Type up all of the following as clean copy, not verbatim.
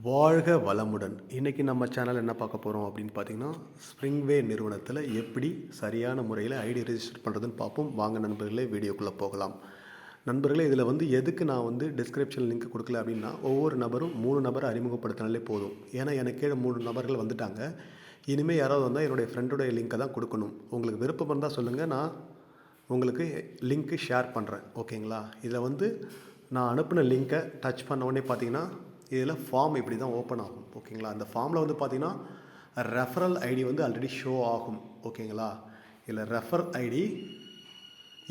வாழ்க வளமுடன். இன்றைக்கி நம்ம சேனல் என்ன பார்க்க போகிறோம் அப்படின்னு பார்த்தீங்கன்னா, ஸ்ப்ரிங்வே நிறுவனத்தில் எப்படி சரியான முறையில் ஐடி ரெஜிஸ்டர் பண்ணுறதுன்னு பார்ப்போம். வாங்க நண்பர்களே, வீடியோக்குள்ளே போகலாம். நண்பர்களே, இதில் எதுக்கு நான் டிஸ்கிரிப்ஷன் லிங்க் கொடுக்கல அப்படின்னா, ஒவ்வொரு நபரும் 3 நபரை அறிமுகப்படுத்தினாலே போதும். ஏன்னா எனக்கு கீழே 3 நபர்கள் வந்துட்டாங்க. இனிமேல் யாராவது வந்தால் என்னுடைய ஃப்ரெண்டுடைய லிங்க்கை தான் கொடுக்கணும். உங்களுக்கு விருப்பம் இருந்தால் சொல்லுங்கள், நான் உங்களுக்கு லிங்க்கு ஷேர் பண்ணுறேன். ஓகேங்களா? இதில் நான் அனுப்பின லிங்க்கை டச் பண்ண உடனே பார்த்தீங்கன்னா, இதில் ஃபார்ம் இப்படி தான் ஓப்பன் ஆகும். ஓகேங்களா? அந்த ஃபார்மில் பார்த்தீங்கன்னா ரெஃபரல் ஐடி ஆல்ரெடி ஷோ ஆகும். ஓகேங்களா? இதில் ரெஃபர் ஐடி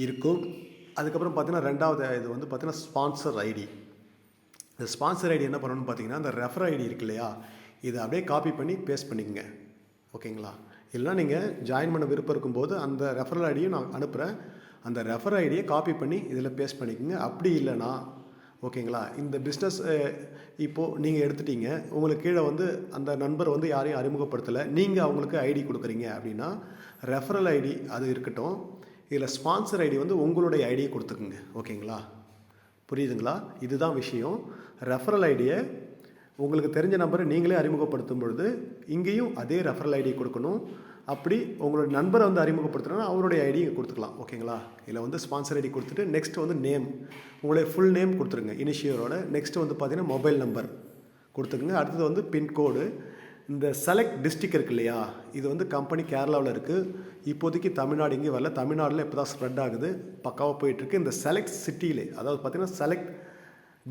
இருக்கும். அதுக்கப்புறம் பார்த்தீங்கன்னா ரெண்டாவது இது பார்த்தீங்கன்னா ஸ்பான்சர் ஐடி. இந்த ஸ்பான்சர் ஐடி என்ன பண்ணணும்னு பார்த்தீங்கன்னா, அந்த ரெஃபர் ஐடி இருக்கு இல்லையா, இதை அப்படியே காப்பி பண்ணி பேஸ்ட் பண்ணிக்கங்க. ஓகேங்களா? இல்லைனா நீங்கள் ஜாயின் பண்ண விருப்பம் இருக்கும்போது அந்த ரெஃபரல் ஐடியும் நான் அனுப்புகிறேன். அந்த ரெஃபர் ஐடியை காப்பி பண்ணி இதில் பேஸ்ட் பண்ணிக்கோங்க. அப்படி இல்லைனா, ஓகேங்களா, இந்த பிஸ்னஸ் இப்போது நீங்கள் எடுத்துட்டீங்க, உங்களுக்கு கீழே அந்த நண்பர் யாரையும் அறிமுகப்படுத்தலை, நீங்கள் அவங்களுக்கு ஐடி கொடுக்குறீங்க அப்படின்னா, ரெஃபரல் ஐடி அது இருக்கட்டும். இதில் ஸ்பான்சர் ஐடி உங்களுடைய ஐடியை கொடுத்துக்குங்க. ஓகேங்களா? புரியுதுங்களா? இதுதான் விஷயம். ரெஃபரல் ஐடியை உங்களுக்கு தெரிஞ்ச நம்பரை நீங்களே அறிமுகப்படுத்தும் பொழுது இங்கேயும் அதே ரெஃபரல் ஐடி கொடுக்கணும். அப்படி உங்களோட நண்பரை அறிமுகப்படுத்துனா அவருடைய ஐடி கொடுத்துக்கலாம். ஓகேங்களா? இதில் ஸ்பான்சர் ஐடி கொடுத்துட்டு நெக்ஸ்ட் நேம், உங்களுடைய ஃபுல் நேம் கொடுத்துருங்க இனிஷியலோட. நெக்ஸ்ட் பார்த்தீங்கன்னா மொபைல் நம்பர் கொடுத்துக்குங்க. அடுத்தது பின்கோடு. இந்த செலக்ட் டிஸ்ட்ரிக்ட் இருக்கு இல்லையா, இது கம்பெனி கேரளாவில் இருக்குது. இப்போதைக்கு தமிழ்நாடு இங்கே வரல. தமிழ்நாட்டில் இப்போ தான் ஸ்ப்ரெட் ஆகுது, பக்காவாக போயிட்டுருக்கு. இந்த செலக்ட் சிட்டியிலே, அதாவது பார்த்தீங்கன்னா செலக்ட்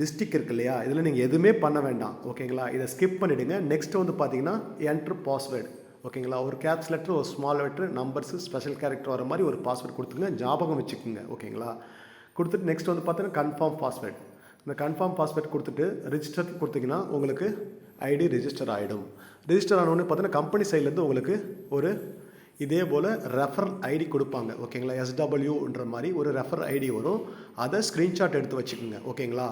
டிஸ்ட்ரிக்ட் இருக்கு இல்லையா, இதில் நீங்கள் எதுவுமே பண்ண வேண்டாம். ஓகேங்களா? இதை ஸ்கிப் பண்ணிவிடுங்க. நெக்ஸ்ட் பார்த்தீங்கன்னா என்ட்ரு பாஸ்வேர்டு. ஓகேங்களா? ஒரு கேப்ஸ் லெட்டர், ஒரு small letter, numbers, special character வர மாதிரி ஒரு பாஸ்வேர்டு கொடுத்துங்க. ஞாபகம் வச்சுக்கோங்க. ஓகேங்களா? கொடுத்துட்டு நெக்ஸ்ட் பார்த்தீங்கன்னா கன்ஃபார்ம் பாஸ்வேர்டு. இந்த கன்ஃபார்ம் பாஸ்வேர்டு கொடுத்துட்டு ரிஜிஸ்டர் கொடுத்தீங்கன்னா உங்களுக்கு ஐடி ரெஜிஸ்டர் ஆகிடும். ரெஜிஸ்டர் ஆனோடனே பார்த்தீங்கன்னா கம்பெனி சைட்லேருந்து உங்களுக்கு ஒரு இதே போல் ரெஃபர் ஐடி கொடுப்பாங்க. ஓகேங்களா? SWன்ற மாதிரி ஒரு ரெஃபர் ஐடி வரும். அதை ஸ்க்ரீன்ஷாட் எடுத்து வச்சுக்கோங்க. ஓகேங்களா?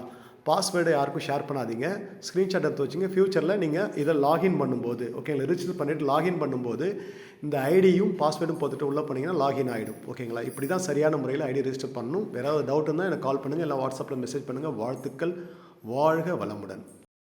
பாஸ்வேர்டை யாருக்கும் ஷேர் பண்ணாதீங்க. ஸ்க்ரீன்ஷாட் எடுத்து வச்சுங்க. ஃப்யூச்சரில் நீங்கள் இதை லாகின் பண்ணும்போது, ஓகேங்களா, ரிஜிஸ்டர் பண்ணிவிட்டு லாகின் பண்ணும்போது இந்த ஐடியும் பாஸ்வேர்டும் போட்டுட்டு உள்ளே பண்ணிங்கன்னா லாகின் ஆகிடும். ஓகேங்களா? இப்படி தான் சரியான முறையில் ஐடி ரெஜிஸ்டர் பண்ணணும். வேறு ஏதாவது டவுட் இருந்தால் எனக்கு கால் பண்ணுங்கள், இல்லை வாட்ஸ்அப்பில் மெசேஜ் பண்ணுங்கள். வாழ்த்துக்கள். வாழ்க வளமுடன்.